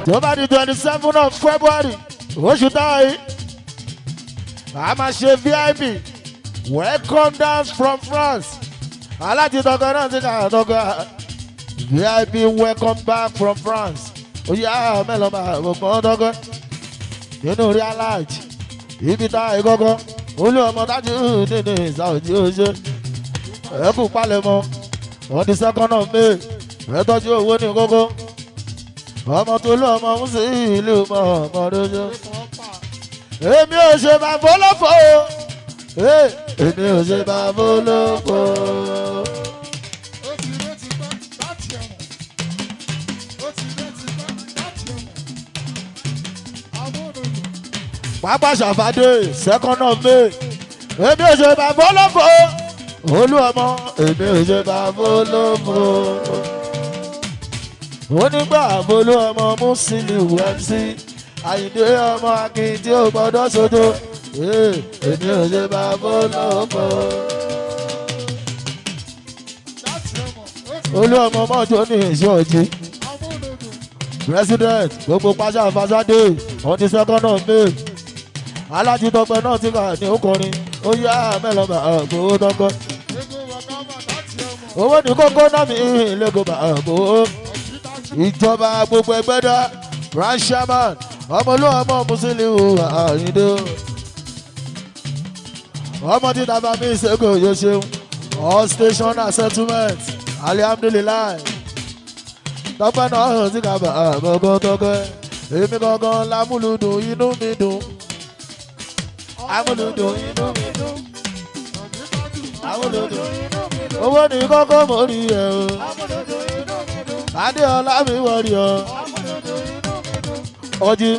tó bá di 27 of February oṣù táyì a máa ṣe VIP welcome dance from France aláti tọkọ náà ti kà tọkọ VIP welcome back from France ó yá mẹ́lọ́mà gbọ̀ngàn tọkọ nínú rí aláàjì ibi táyì kọ́kọ́ olú ọmọ tájú nínú ìsàwọ̀dí oṣù ẹ̀kú palẹ̀mọ́ on the 2nd of May ẹ̀tọ́jú owó ní kókó ọmọ tó lọ ọmọ ń sí ìlú mọ ọmọ lójó èmi ò ṣe máa fọlọ́fọ́ o èmi ò ṣe máa fọlọ́fọ́. pápá ṣàfàdé 2nd of May èmi ò ṣe máa fọlọ́fọ́ olú ọmọ èmi ò ṣe máa fọlọ́fọ́. onígbà bolú ọmọ Musiliu MC Àyìndé ọmọ Akin tí ó gbọdọ̀ sojo èmi ò ṣe bá bọ́lọ́pọ̀. olú ọmọ mọ́jọ ní ìṣọ́ọ̀jì president gbogbo pàṣẹ àfàṣàdé on the 2nd of May alájítọ́pẹ́ náà ti kà ní ọkùnrin ó yá mẹ́lọ́mà àgbòó tọ́kọ́ owó ní kókó náà mi ìlẹ́gọ̀ọ́ àgbòó ìjọba gbogbo ẹgbẹ́ dá branch chairman ọmọlúwàmọ Musiliu Àyìndé ọmọ títà bá mi ṣègò yóò ṣeun all station and settlement alihamdulilayi tọpẹ náà hàn sí kàbà àbọ̀gọ́ tọpẹ èmi gangan lámúlùdùn inú mi dùn amúlùdùn inú mi dùn amúlùdùn owó ní kókó mórí ẹ o. Adéọlá mi wọ̀rí ọ. Ọjí.